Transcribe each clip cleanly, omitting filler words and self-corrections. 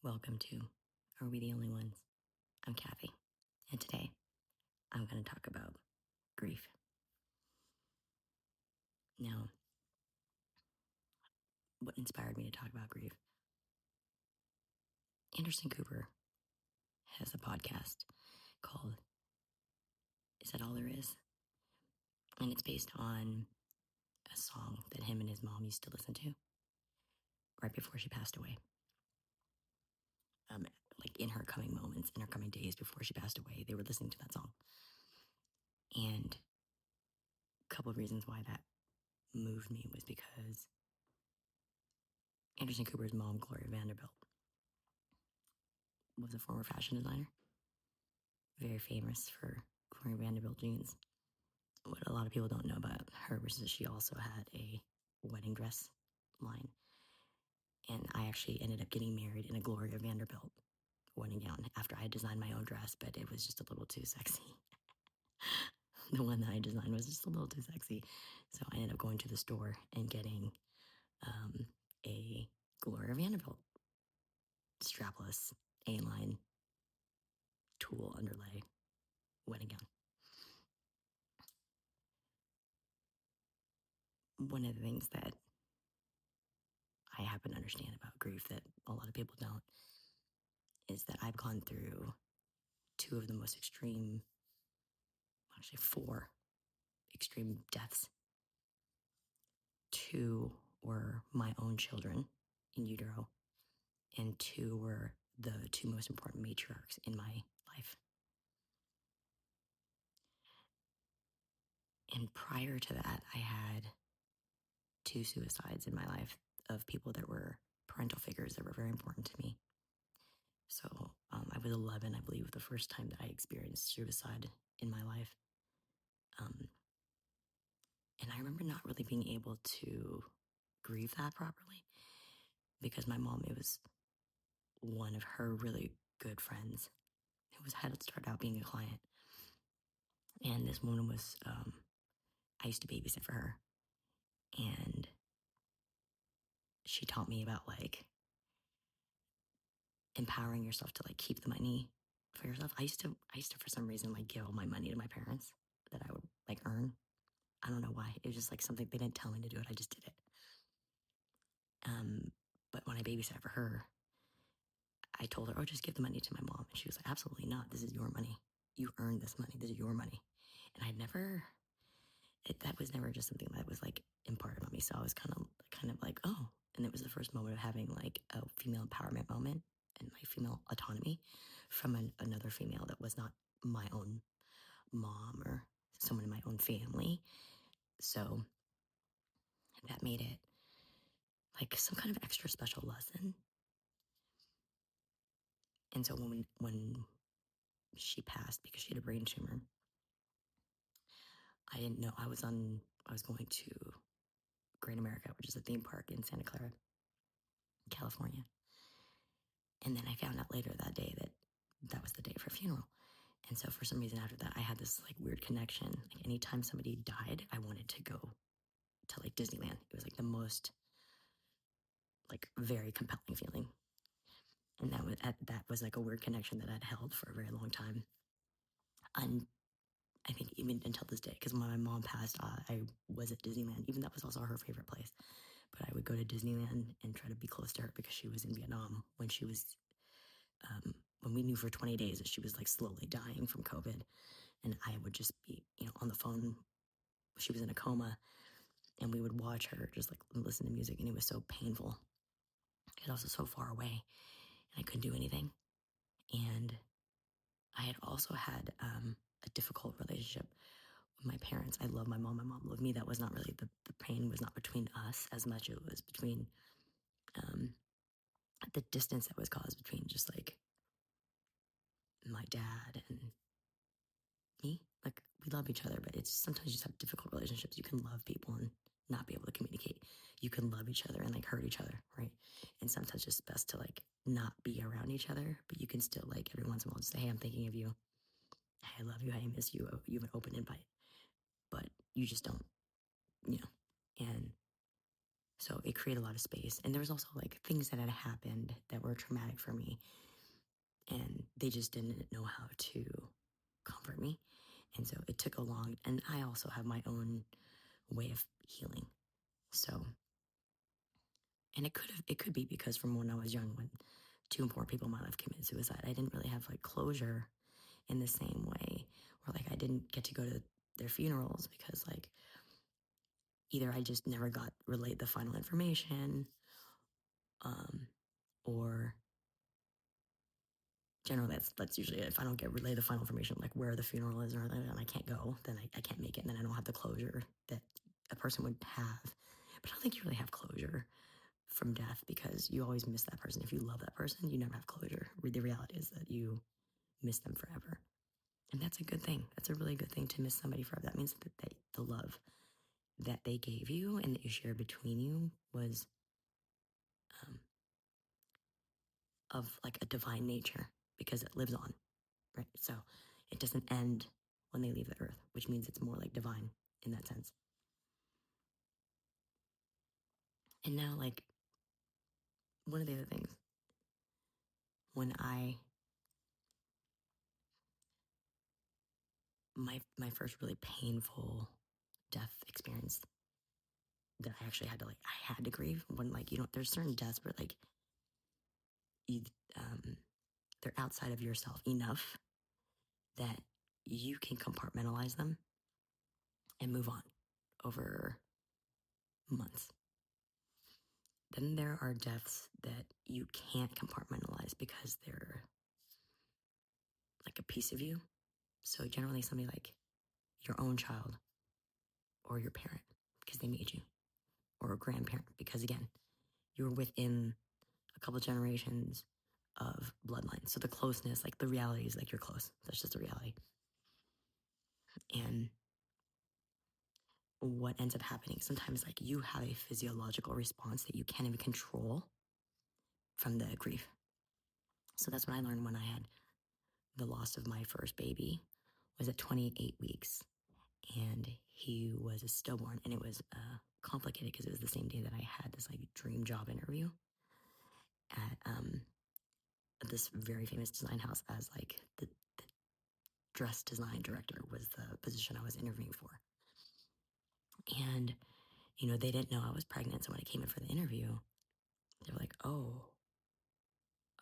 Welcome to Are We the Only Ones? I'm Kathy, and today I'm going to talk about grief. Now, what inspired me to talk about grief? Anderson Cooper has a podcast called Is That All There Is? And it's based on a song that him and his mom used to listen to right before she passed away. Like in her coming moments, in her coming days before she passed away, they were listening to that song. And a couple of reasons why that moved me was because Anderson Cooper's mom, Gloria Vanderbilt, was a former fashion designer, very famous for Gloria Vanderbilt jeans. What a lot of people don't know about her was that she also had a wedding dress line. And I actually ended up getting married in a Gloria Vanderbilt wedding gown after I designed my own dress, but it was just a little too sexy. The one that I designed was just a little too sexy. So I ended up going to the store and getting a Gloria Vanderbilt strapless A-line tulle underlay wedding gown. One of the things that I happen to understand about grief that a lot of people don't is that I've gone through two of the most extreme, actually 4 extreme deaths. 2 were my own children in utero, and 2 were the 2 most important matriarchs in my life. And prior to that, I had 2 suicides in my life of people that were parental figures that were very important to me. So I was 11, I believe, the first time that I experienced suicide in my life. And I remember not really being able to grieve that properly because my mom, it was one of her really good friends who had started out being a client. And this woman was, I used to babysit for her. And she taught me about like empowering yourself to like keep the money for yourself. I used to for some reason like give all my money to my parents that I would like earn. I don't know why. It was just like something, they didn't tell me to do it. I just did it. But when I babysat for her, I told her, oh, just give the money to my mom. And she was like, absolutely not. This is your money. You earned this money. This is your money. And that was never just something that was like imparted on me. So I was kind of like, oh. And it was the first moment of having like a female empowerment moment and my female autonomy from another female that was not my own mom or someone in my own family. So that made it like some kind of extra special lesson. And so when she passed because she had a brain tumor, I didn't know I was going to Great America, which is a theme park in Santa Clara, California. And then I found out later that day that was the day of her funeral. And so for some reason after that, I had this like weird connection. Like anytime somebody died, I wanted to go to like Disneyland. It was like the most like very compelling feeling. And that was like a weird connection that I'd held for a very long time. And I think even until this day, because when my mom passed, I was at Disneyland. Even that was also her favorite place. But I would go to Disneyland and try to be close to her because she was in Vietnam when she was, when we knew for 20 days that she was like slowly dying from COVID. And I would just be, on the phone. She was in a coma and we would watch her just like listen to music. And it was so painful. It was also so far away and I couldn't do anything. And I had also had a difficult relationship with my parents. I love my mom. My mom loved me. That was not really, the pain was not between us as much. It was between the distance that was caused between just like my dad and me. Like we love each other, but it's sometimes you just have difficult relationships. You can love people and not be able to communicate. You can love each other and like hurt each other, right? And sometimes it's best to like not be around each other, but you can still like every once in a while just say, hey, I'm thinking of you. Hey, I love you. I miss you. You have an open invite, but you just don't, And So it created a lot of space. And there was also like things that had happened that were traumatic for me. And they just didn't know how to comfort me. And so it took a long, and I also have my own way of healing. So, and it could be because from when I was young, when two important people in my life committed suicide, I didn't really have like closure in the same way, or like I didn't get to go to their funerals because like either I just never got relayed the final information, or generally that's usually it. If I don't get relayed the final information, like where the funeral is, or and I can't go, then I can't make it, and then I don't have the closure that a person would have. But I don't think you really have closure from death because you always miss that person. If you love that person, you never have closure. The reality is that you miss them forever. And that's a good thing. That's a really good thing to miss somebody forever. That means that the love that they gave you and that you shared between you was of like a divine nature because it lives on, right? So it doesn't end when they leave the earth, which means it's more like divine in that sense. And now, like, one of the other things, when my first really painful death experience that I actually had to I had to grieve when like, there's certain deaths where like you, they're outside of yourself enough that you can compartmentalize them and move on over months. Then there are deaths that you can't compartmentalize because they're like a piece of you. So generally somebody like your own child or your parent because they made you, or a grandparent because again, you're within a couple generations of bloodline. So the closeness, like the reality is like you're close. That's just the reality. And what ends up happening, sometimes like you have a physiological response that you can't even control from the grief. So that's what I learned when I had the loss of my first baby was at 28 weeks. And he was a stillborn, and it was complicated because it was the same day that I had this like dream job interview at this very famous design house as like the dress design director was the position I was interviewing for. And, they didn't know I was pregnant. So when I came in for the interview, they were like, oh,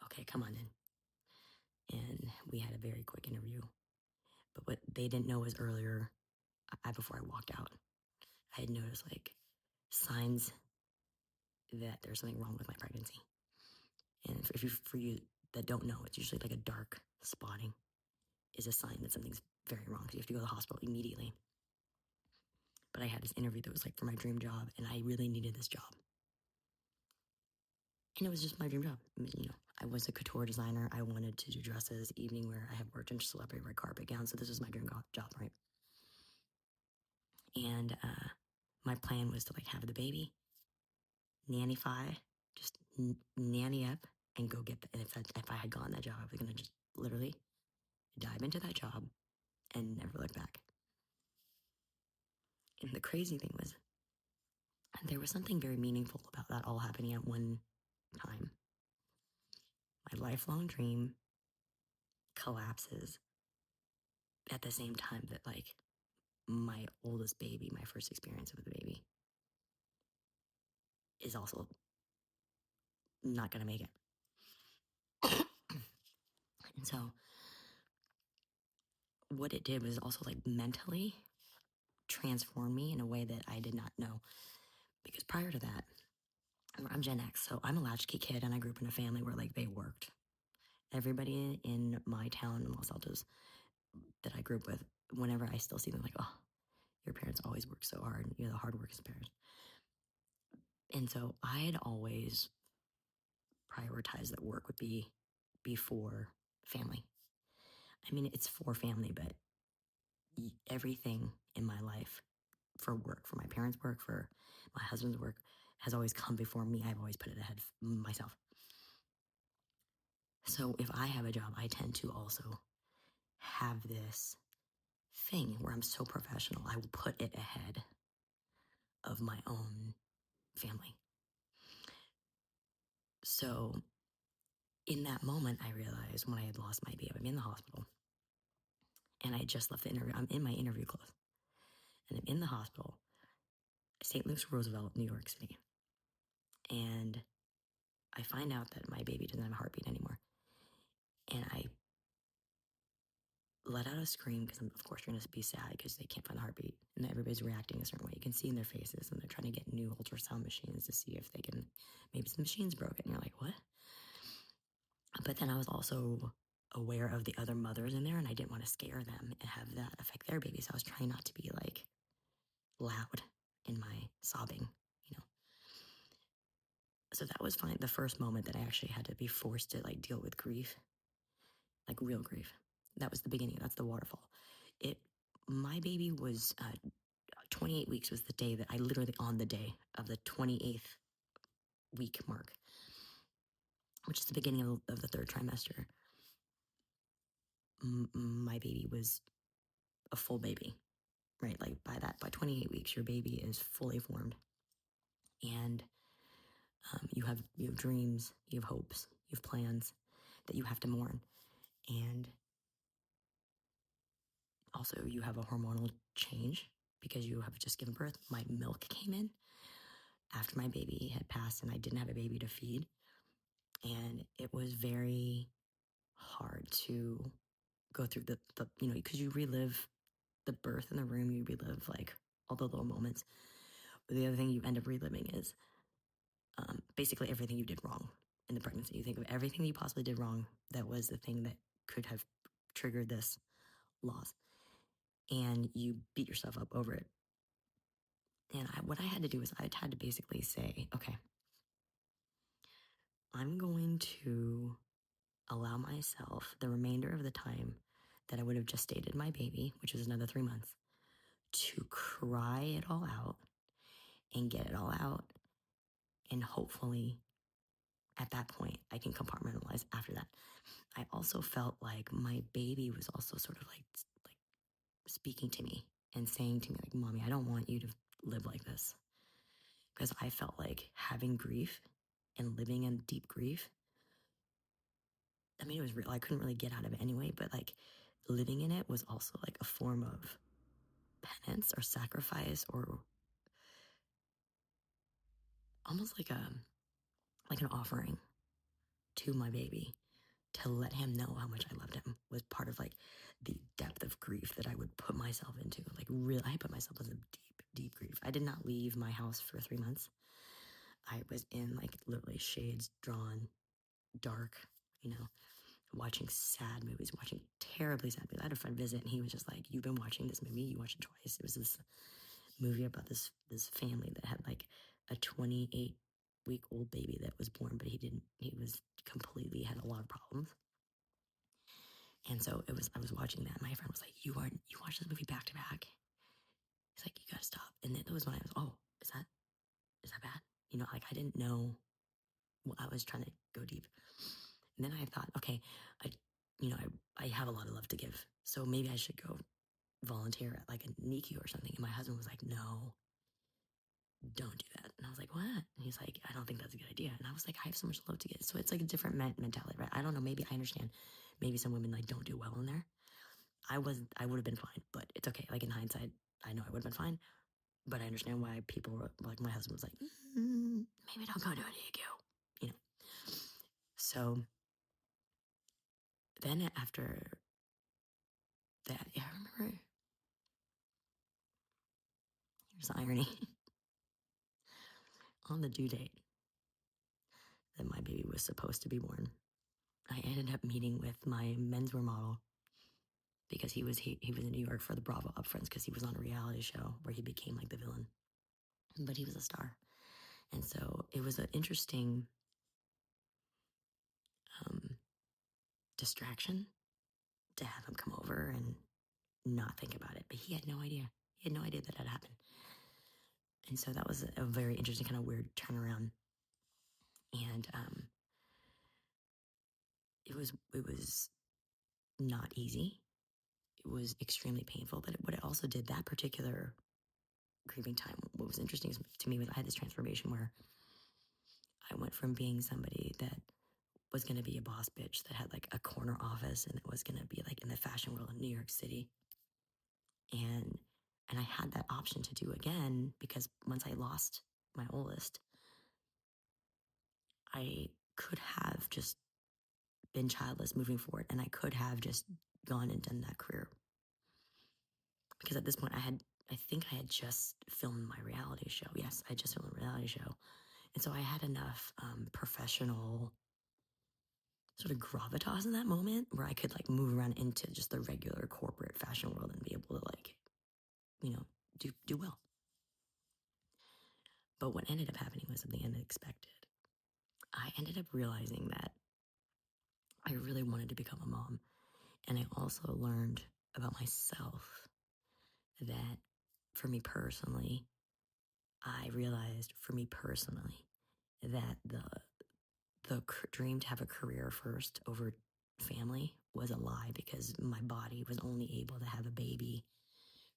okay, come on in. And we had a very quick interview. But what they didn't know was earlier, before I walked out, I had noticed like signs that there's something wrong with my pregnancy. And for you that don't know, it's usually like a dark spotting is a sign that something's very wrong. So you have to go to the hospital immediately. But I had this interview that was like for my dream job, and I really needed this job. And it was just my dream job. I was a couture designer. I wanted to do dresses, evening wear. I had worked in celebrity red carpet gowns, so this was my dream job, right? And my plan was to like have the baby, nannyfy, just nanny up, and go get and if I had gotten that job, I was gonna just literally dive into that job and never look back. And the crazy thing was, there was something very meaningful about that all happening at one time. My lifelong dream collapses at the same time that like my oldest baby, my first experience with a baby, is also not going to make it. And so what it did was also like mentally transform me in a way that I did not know. Because prior to that, I'm Gen X, so I'm a latchkey kid, and I grew up in a family where like they worked. Everybody in my town in Los Altos that I grew up with, whenever I still see them, like, oh, your parents always worked so hard. The hard work is parents. And so I had always prioritized that work would be before family. I mean, it's for family, but everything in my life for work, for my parents' work, for my husband's work, has always come before me. I've always put it ahead of myself. So if I have a job, I tend to also have this thing where I'm so professional, I will put it ahead of my own family. So in that moment, I realized when I had lost my baby, I'm in the hospital and I just left the interview. I'm in my interview clothes and I'm in the hospital, St. Luke's Roosevelt, New York City. And I find out that my baby doesn't have a heartbeat anymore. And I let out a scream because, of course, you're going to be sad because they can't find the heartbeat. And everybody's reacting a certain way. You can see in their faces, and they're trying to get new ultrasound machines to see if they can, maybe the machine's broken. And you're like, what? But then I was also aware of the other mothers in there, and I didn't want to scare them and have that affect their baby. So I was trying not to be like loud in my sobbing, you know. So that was fine. The first moment that I actually had to be forced to like deal with grief, like real grief. That was the beginning. That's the waterfall. My baby was 28 weeks was the day that I literally on the day of the 28th week mark, which is the beginning of the third trimester. My baby was a full baby, right? Like by 28 weeks, your baby is fully formed, and you have dreams, you have hopes, you have plans that you have to mourn, and also you have a hormonal change because you have just given birth. My milk came in after my baby had passed, and I didn't have a baby to feed, and it was very hard to go through the because you relive the birth in the room, you relive like all the little moments. But the other thing you end up reliving is basically everything you did wrong in the pregnancy. You think of everything you possibly did wrong that was the thing that could have triggered this loss, and you beat yourself up over it. And what I had to do is I had to basically say, okay, I'm going to allow myself the remainder of the time that I would have gestated my baby, which was another 3 months, to cry it all out and get it all out. And hopefully at that point, I can compartmentalize after that. I also felt like my baby was also sort of like speaking to me and saying to me, like, Mommy, I don't want you to live like this. Because I felt like having grief and living in deep grief, I mean, it was real. I couldn't really get out of it anyway, but like living in it was also like a form of penance or sacrifice, or almost like an offering to my baby to let him know how much I loved him was part of like the depth of grief that I would put myself into. Like really, I put myself into deep, deep grief. I did not leave my house for 3 months. I was in like literally shades drawn, dark, watching sad movies, watching terribly sad movies. I had a friend visit and he was just like, you've been watching this movie, you watched it twice. It was this movie about this family that had like a 28-week-old baby that was born, but he was completely had a lot of problems. And so I was watching that. My friend was like, you watch this movie back to back? He's like, you gotta stop. And that was when I was, oh, is that bad? Like I didn't know. Well, I was trying to go deep. And then I thought, okay, I have a lot of love to give. So maybe I should go volunteer at like a NICU or something. And my husband was like, no, don't do that. And I was like, what? And he's like, I don't think that's a good idea. And I was like, I have so much love to give. So it's like a different mentality, right? I don't know. Maybe I understand. Maybe some women like don't do well in there. I would have been fine, but it's okay. Like in hindsight, I know I would have been fine, but I understand why people were like, my husband was like, maybe don't go to a NICU, So then after that, yeah, I remember, here's the irony. On the due date that my baby was supposed to be born, I ended up meeting with my menswear model because he was in New York for the Bravo upfronts because he was on a reality show where he became like the villain, but he was a star. And so it was an interesting distraction to have him come over and not think about it. But he had no idea. He had no idea that had happened. And so that was a very interesting kind of weird turnaround. And it was not easy. It was extremely painful. But what it also did, that particular grieving time, what was interesting to me was I had this transformation where I went from being somebody that was going to be a boss bitch that had like a corner office and it was going to be like in the fashion world in New York City. And I had that option to do again because once I lost my oldest, I could have just been childless moving forward, and I could have just gone and done that career. Because at this point I think I had just filmed my reality show. Yes, I just filmed a reality show. And so I had enough professional sort of gravitas in that moment where I could like move around into just the regular corporate fashion world and be able to like, do well. But what ended up happening was something unexpected. I ended up realizing that I really wanted to become a mom. And I also learned about myself that for me personally, I realized for me personally that the dream to have a career first over family was a lie because my body was only able to have a baby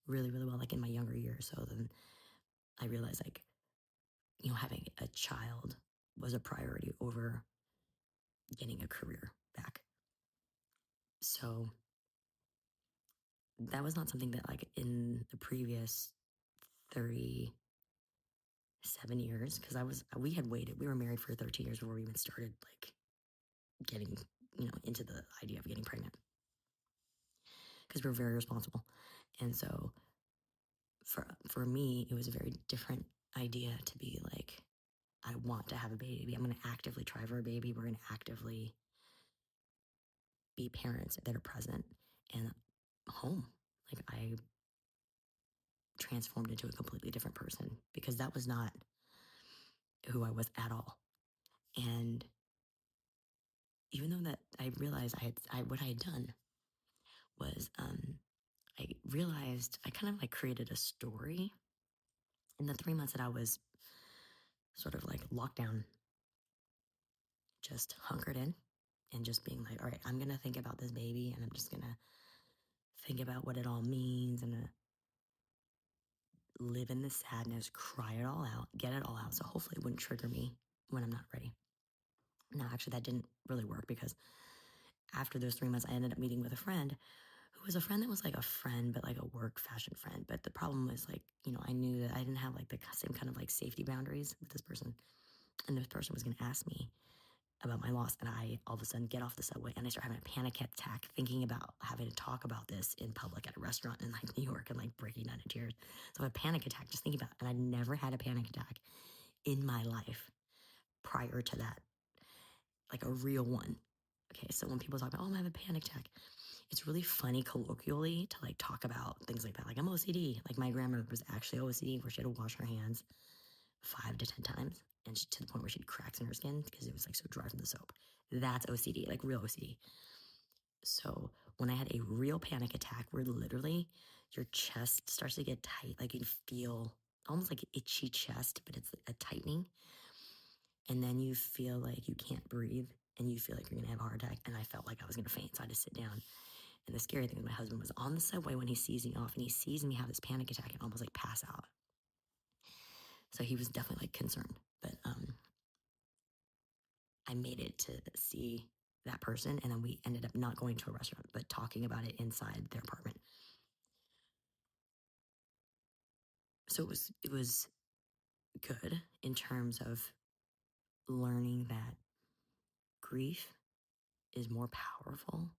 really, really well, like in my younger years. So then I realized like, having a child was a priority over getting a career back. So that was not something that like in the previous 37 years, because we had waited, we were married for 13 years before we even started like getting, into the idea of getting pregnant because we're very responsible. And so for me, it was a very different idea to be like, I want to have a baby. I'm going to actively try for a baby. We're going to actively be parents that are present and home. Like I transformed into a completely different person because that was not who I was at all. And even though that I realized what I had done was, I realized I kind of like created a story in the 3 months that I was sort of like locked down, just hunkered in and just being like, all right, I'm going to think about this baby and I'm just going to think about what it all means and live in the sadness, cry it all out, get it all out. So hopefully it wouldn't trigger me when I'm not ready. Now, actually, that didn't really work because after those 3 months, I ended up meeting with a friend who was a friend that was like a friend, but like a work fashion friend. But the problem was like, I knew that I didn't have like the same kind of like safety boundaries with this person. And this person was going to ask me about my loss. And I all of a sudden get off the subway and I start having a panic attack thinking about having to talk about this in public at a restaurant in like New York and like breaking down in tears. So I have a panic attack just thinking about it. And I'd never had a panic attack in my life prior to that, like a real one. Okay, so when people talk about, I'm having a panic attack, it's really funny colloquially to like talk about things like that. Like I'm OCD. Like my grandmother was actually OCD where she had to wash her hands 5 to 10 times and to the point where she had cracks in her skin because it was like so dry from the soap. That's OCD, like real OCD. So when I had a real panic attack where literally your chest starts to get tight, like you feel almost like itchy chest, but it's a tightening. And then you feel like you can't breathe and you feel like you're going to have a heart attack. And I felt like I was going to faint. So I had to sit down. And the scary thing is my husband was on the subway when he sees me off and he sees me have this panic attack and almost like pass out. So he was definitely like concerned, but I made it to see that person. And then we ended up not going to a restaurant, but talking about it inside their apartment. So it was good in terms of learning that grief is more powerful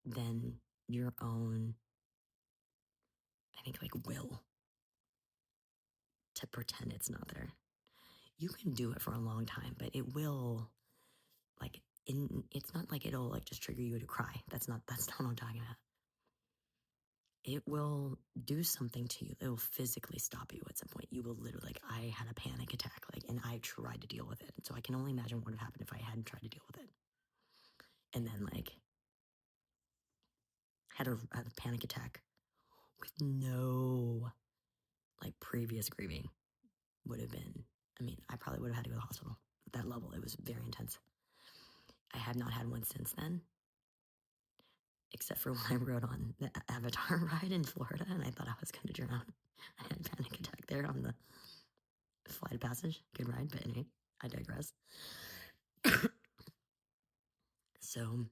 than your own, I think, like will to pretend it's not there. You can do it for a long time, but it will like it's not like it'll like just trigger you to cry. That's not what I'm talking about. It will do something to you. It will physically stop you at some point. You will literally like I had a panic attack, like, and I tried to deal with it. And so I can only imagine what would have happened if I hadn't tried to deal with it. And then like had a panic attack with no like previous grieving would have been, I probably would have had to go to the hospital at that level. It was very intense. I have not had one since then, except for when I rode on the Avatar ride in Florida and I thought I was going to drown. I had a panic attack there on the flight of passage. Good ride, but anyway. I digress. So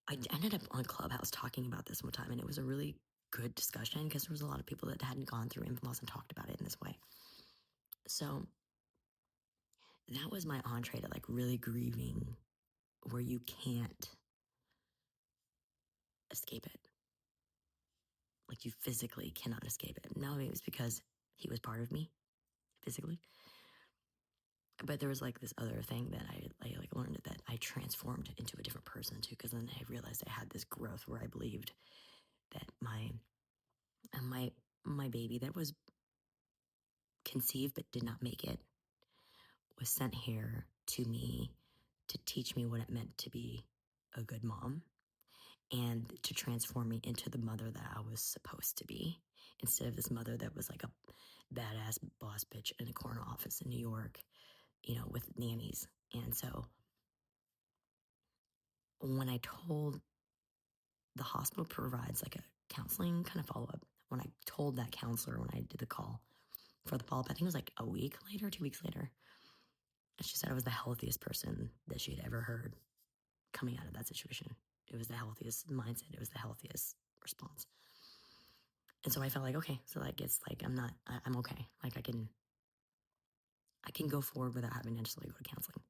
I ended up on Clubhouse talking about this one time, and it was a really good discussion because there was a lot of people that hadn't gone through infant loss and talked about it in this way. So that was my entree to like really grieving where you can't escape it. Like you physically cannot escape it. No, it was because he was part of me physically. But there was like this other thing that I like learned that I transformed into a different person too, because then I realized I had this growth where I believed that my baby that was conceived but did not make it was sent here to me to teach me what it meant to be a good mom and to transform me into the mother that I was supposed to be, instead of this mother that was like a badass boss bitch in a corner office in New York, with nannies. And so when I told the hospital provides like a counseling kind of follow up, when I told that counselor when I did the call for the follow up, I think it was like a week later, 2 weeks later, and she said I was the healthiest person that she had ever heard coming out of that situation. It was the healthiest mindset. It was the healthiest response. And so I felt like, okay, so like, it's like, I'm okay. Like I can go forward without having to necessarily go to counseling.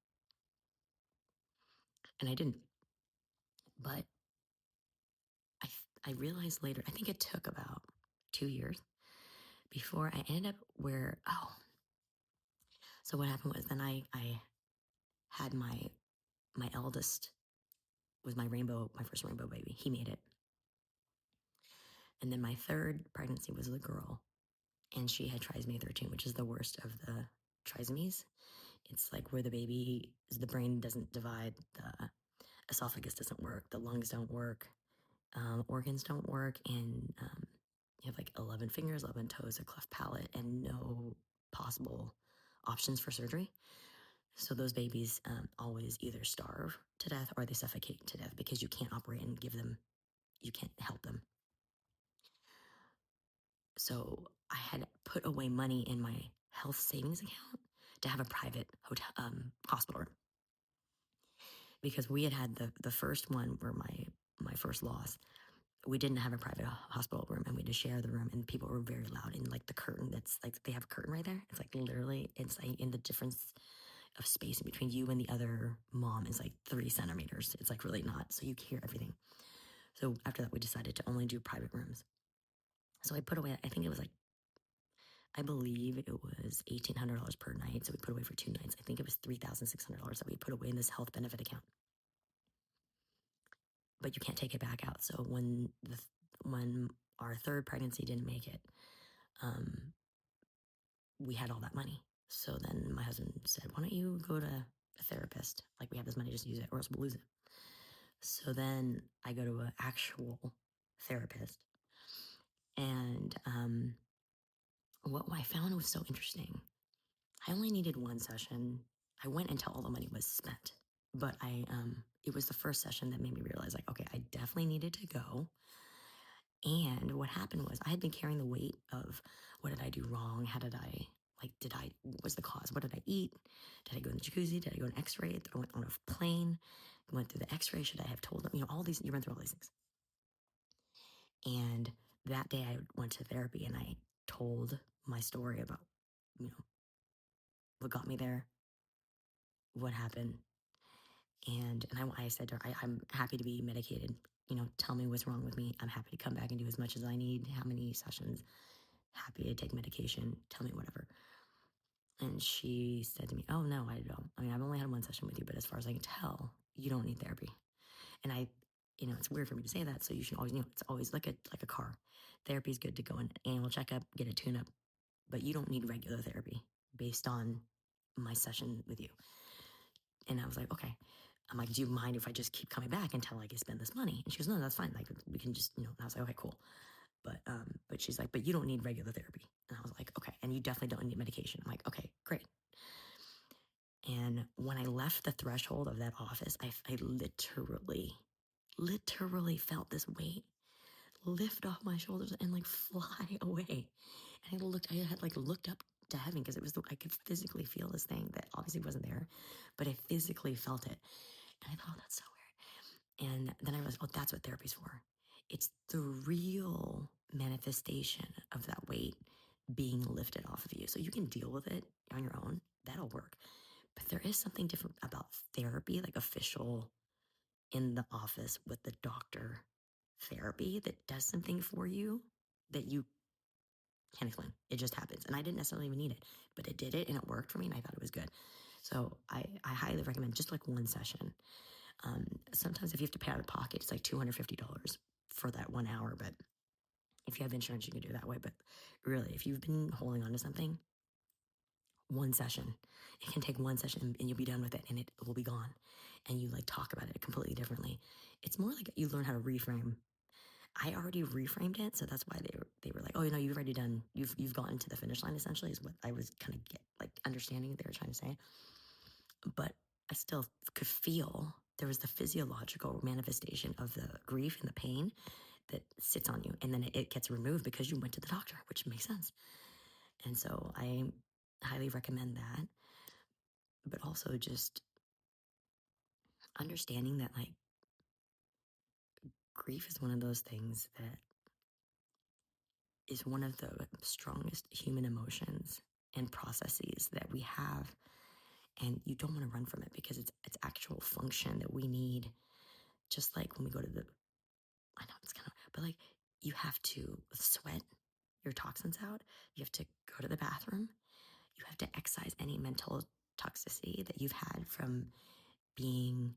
And I didn't. But I realized later, I think it took about 2 years before I ended up so what happened was then I had my eldest was my first rainbow baby. He made it. And then my third pregnancy was a girl, and she had trisomy 13, which is the worst of the trisomies. It's like where the brain doesn't divide, the esophagus doesn't work, the lungs don't work, organs don't work, and you have like 11 fingers, 11 toes, a cleft palate, and no possible options for surgery. So those babies always either starve to death or they suffocate to death because you can't operate and you can't help them. So I had put away money in my health savings account to have a private hospital room, because we had the first one where my first loss, we didn't have a private hospital room, and we had to share the room, and people were very loud, and like the curtain, that's like, they have a curtain right there. It's like literally, it's like in the difference of space in between you and the other mom is like 3 centimeters. It's like really not, so you hear everything. So after that, we decided to only do private rooms. So I put away, I believe it was $1,800 per night. So we put away for 2 nights. I think it was $3,600 that we put away in this health benefit account. But you can't take it back out. So when our third pregnancy didn't make it, we had all that money. So then my husband said, why don't you go to a therapist? Like, we have this money, just use it or else we'll lose it. So then I go to an actual therapist. And what I found was so interesting. I only needed 1 session. I went until all the money was spent. But it was the first session that made me realize, like, okay, I definitely needed to go. And what happened was I had been carrying the weight of, what did I do wrong? How did I, what was the cause? What did I eat? Did I go in the jacuzzi? Did I go in X-ray? Did I went on a plane? Went through the X-ray? Should I have told them? All these, you run through all these things. And that day I went to therapy and I told my story about, what got me there, what happened. And I said to her, I'm happy to be medicated. Tell me what's wrong with me. I'm happy to come back and do as much as I need. How many sessions? Happy to take medication. Tell me whatever. And she said to me, oh, no, I don't. I mean, I've only had 1 session with you, but as far as I can tell, you don't need therapy. And it's weird for me to say that. So you should always, it's always like a car. Therapy is good to go an annual checkup, get a tune-up, but you don't need regular therapy based on my session with you. And I was like, okay. I'm like, do you mind if I just keep coming back until I can spend this money? And she goes, no, that's fine. Like, we can just, and I was like, okay, cool. But she's like, but you don't need regular therapy. And I was like, okay. And you definitely don't need medication. I'm like, okay, great. And when I left the threshold of that office, I literally felt this weight lift off my shoulders and like fly away. And I had looked up to heaven because I could physically feel this thing that obviously wasn't there, but I physically felt it. And I thought, oh, that's so weird. And then I realized, oh, that's what therapy's for. It's the real manifestation of that weight being lifted off of you. So you can deal with it on your own. That'll work. But there is something different about therapy, like official in the office with the doctor therapy that does something for you that you can't explain. It just happens. And I didn't necessarily even need it, but it did it and it worked for me and I thought it was good. So I highly recommend just like one session. Sometimes if you have to pay out of pocket, it's like $250 for that 1 hour. But if you have insurance, you can do it that way. But really, if you've been holding on to something, one session, it can take one session and you'll be done with it and it will be gone. And you like talk about it completely differently. It's more like you learn how to reframe. I already reframed it, so that's why they were like, oh, you know, you've already done, you've gotten to the finish line. Essentially, is what I was kind of understanding what they were trying to say. But I still could feel there was the physiological manifestation of the grief and the pain that sits on you, and then it gets removed because you went to the doctor, which makes sense. And so I highly recommend that, but also just understanding that like grief is one of those things that is one of the strongest human emotions and processes that we have. And you don't want to run from it because it's actual function that we need. Just like when we go to I know it's kind of, but like you have to sweat your toxins out. You have to go to the bathroom. You have to excise any mental toxicity that you've had from being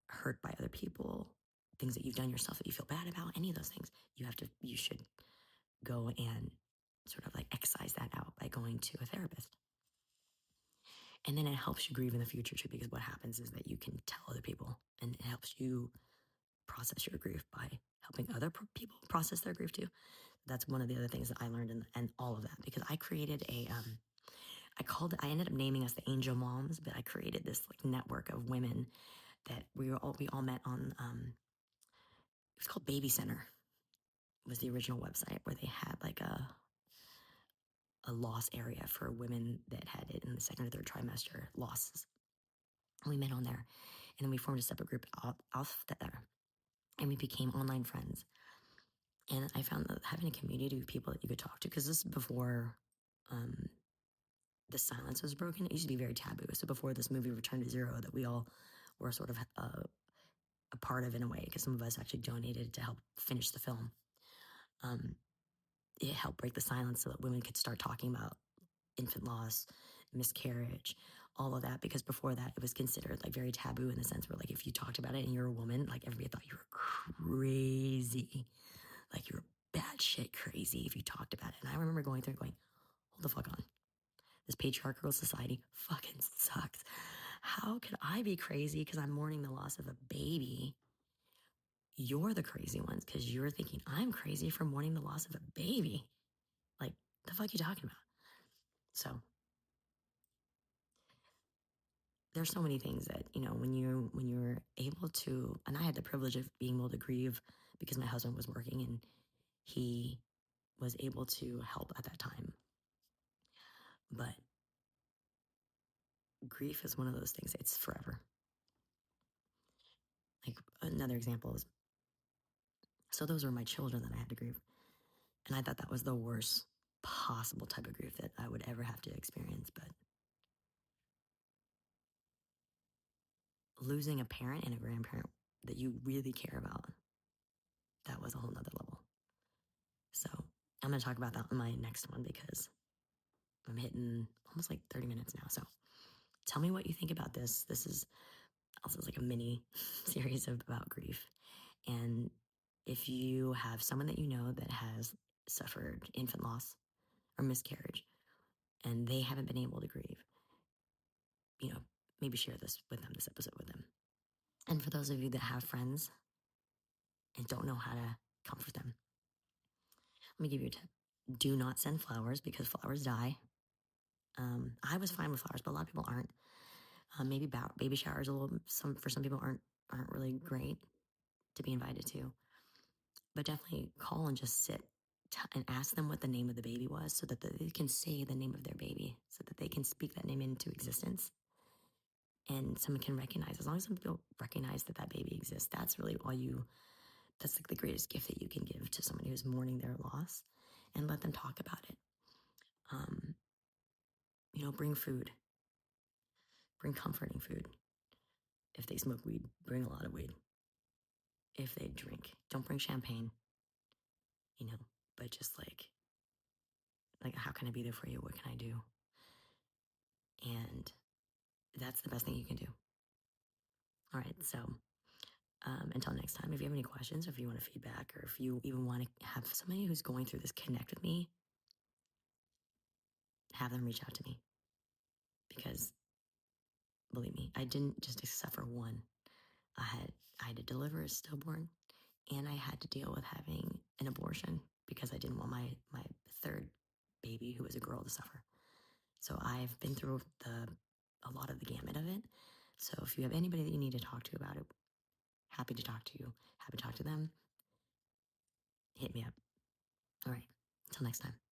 hurt by other people, things that you've done yourself that you feel bad about, any of those things. You should go and sort of like excise that out by going to a therapist. And then it helps you grieve in the future too, because what happens is that you can tell other people and it helps you process your grief by helping other people process their grief too. That's one of the other things that I learned and all of that, because I created I ended up naming us the Angel Moms, but I created this like network of women that we all met on, it was called Baby Center was the original website, where they had like a loss area for women that had it in the second or third trimester losses. And we met on there, and then we formed a separate group off there, and we became online friends. And I found that having a community of people that you could talk to, because this is before the silence was broken. It used to be very taboo. So before this movie Return to Zero, that we all were sort of a part of in a way, because some of us actually donated to help finish the film. It helped break the silence so that women could start talking about infant loss, miscarriage, all of that, because before that it was considered like very taboo, in the sense where like if you talked about it and you're a woman, like everybody thought you were crazy, like you were batshit crazy if you talked about it. And I remember going through and going, hold the fuck on. This patriarchal society fucking sucks. How could I be crazy because I'm mourning the loss of a baby? You're the crazy ones because you're thinking I'm crazy for mourning the loss of a baby. Like, the fuck you talking about? So there's so many things that, you know, when you're able to, and I had the privilege of being able to grieve because my husband was working and he was able to help at that time. But grief is one of those things, it's forever. Like another example is, so those were my children that I had to grieve. And I thought that was the worst possible type of grief that I would ever have to experience. But losing a parent and a grandparent that you really care about, that was a whole nother level. So I'm going to talk about that on my next one, because I'm hitting almost like 30 minutes now. So tell me what you think about this. This is also like a mini series about grief. And if you have someone that you know that has suffered infant loss or miscarriage and they haven't been able to grieve, you know, maybe share this with them, this episode with them. And for those of you that have friends and don't know how to comfort them, let me give you a tip. Do not send flowers, because flowers die. I was fine with flowers, but a lot of people aren't. Maybe baby showers for some people aren't really great to be invited to. But definitely call and just sit and ask them what the name of the baby was so that they can say the name of their baby, so that they can speak that name into existence. And someone can recognize, as long as some people recognize that that baby exists, that's really that's like the greatest gift that you can give to someone who's mourning their loss, and let them talk about it. Bring food, bring comforting food. If they smoke weed, bring a lot of weed. If they drink, don't bring champagne, but just like, how can I be there for you? What can I do? And that's the best thing you can do. All right. So until next time, if you have any questions, or if you want feedback, or if you even want to have somebody who's going through this connect with me, have them reach out to me. Because believe me, I didn't just suffer one. I had to deliver a stillborn, and I had to deal with having an abortion because I didn't want my third baby, who was a girl, to suffer. So I've been through a lot of the gamut of it. So if you have anybody that you need to talk to about it, happy to talk to you. Happy to talk to them. Hit me up. All right. Until next time.